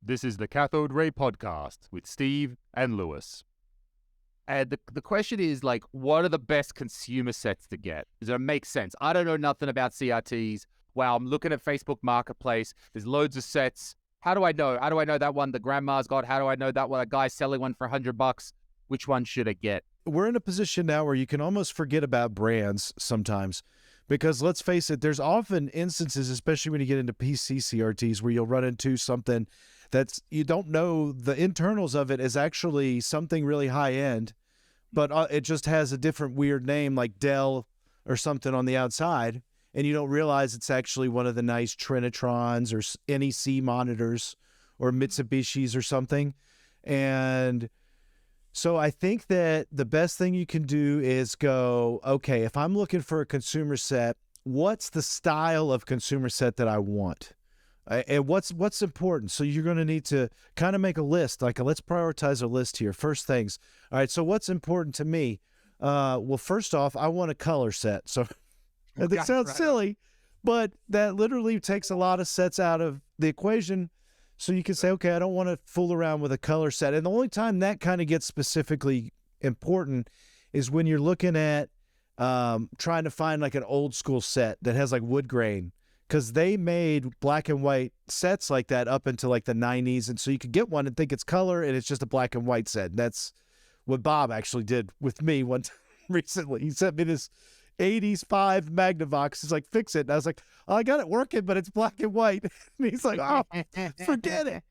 This is the Cathode Ray Podcast with Steve and Lewis. And the question is, like, what are the best consumer sets to get? Does it make sense? I don't know nothing about CRTs. Wow, I'm looking at Facebook Marketplace. There's loads of sets. How do I know? How do I know that one the grandma's got? How do I know that one a guy's selling one for $100? Which one should I get? We're in a position now where you can almost forget about brands sometimes. Because let's face it, there's often instances, especially when you get into PC CRTs, where you'll run into something that's, you don't know the internals of it is actually something really high end, but it just has a different weird name like Dell or something on the outside, and you don't realize it's actually one of the nice Trinitrons or NEC monitors or Mitsubishis or something. And so I think that the best thing you can do is go, okay, if I'm looking for a consumer set, what's the style of consumer set that I want? And what's important? So you're going to need to kind of make a list. Like, let's prioritize a list here. First things. All right, so what's important to me? Well, first off, I want a color set. So that sounds silly, but that literally takes a lot of sets out of the equation. So you can say, okay, I don't want to fool around with a color set. And the only time that kind of gets specifically important is when you're looking at trying to find like an old school set that has like wood grain, because they made black and white sets like that up until like the 90s. And so you could get one and think it's color and it's just a black and white set. And that's what Bob actually did with me one time recently. He sent me this 80s 5 Magnavox. He's like, fix it. And I was like, oh, I got it working, but it's black and white. And he's like, oh, forget it.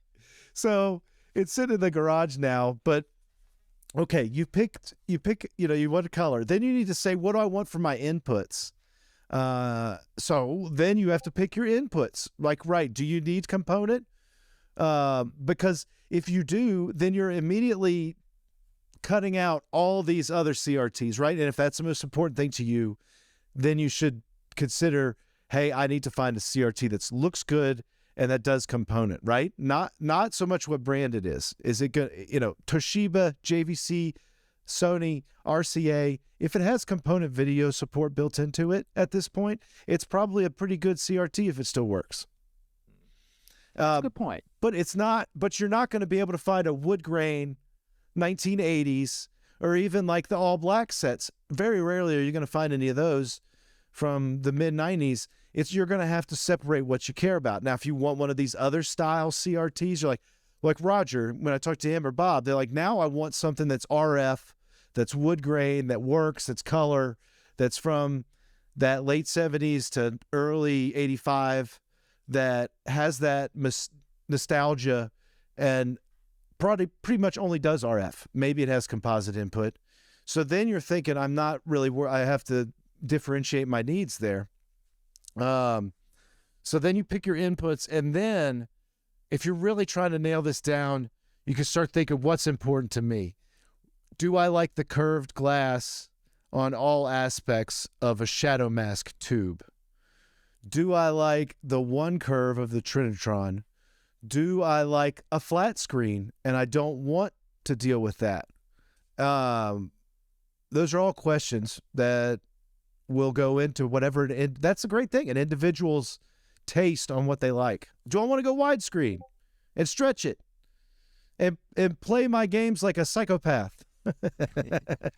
So it's sitting in the garage now. But okay, you pick, you want a color. Then you need to say, what do I want for my inputs? So then you have to pick your inputs. Like, right, do you need component? Because if you do, then you're immediately cutting out all these other CRTs, right? And if that's the most important thing to you, then you should consider, hey, I need to find a CRT that looks good and that does component, right? Not so much what brand it is. Is it good? Toshiba, JVC, Sony, RCA, if it has component video support built into it at this point, it's probably a pretty good CRT if it still works. That's a good point. But you're not going to be able to find a wood grain 1980s or even like the all black sets. Very rarely are you going to find any of those from the mid 90s. You're going to have to separate what you care about. Now, if you want one of these other style CRTs, you're like Roger, when I talked to him or Bob, they're like, now I want something that's RF, that's wood grain, that works, that's color, that's from that late 70s to early 85, that has that nostalgia and probably pretty much only does RF. Maybe it has composite input. So then you're thinking, I'm not really where I have to differentiate my needs there. So then you pick your inputs, and then if you're really trying to nail this down, you can start thinking, what's important to me? Do I like the curved glass on all aspects of a shadow mask tube? Do I like the one curve of the Trinitron? Do I like a flat screen and I don't want to deal with that? Those are all questions that will go into whatever. And that's a great thing, an individual's taste on what they like. Do I want to go widescreen and stretch it and play my games like a psychopath?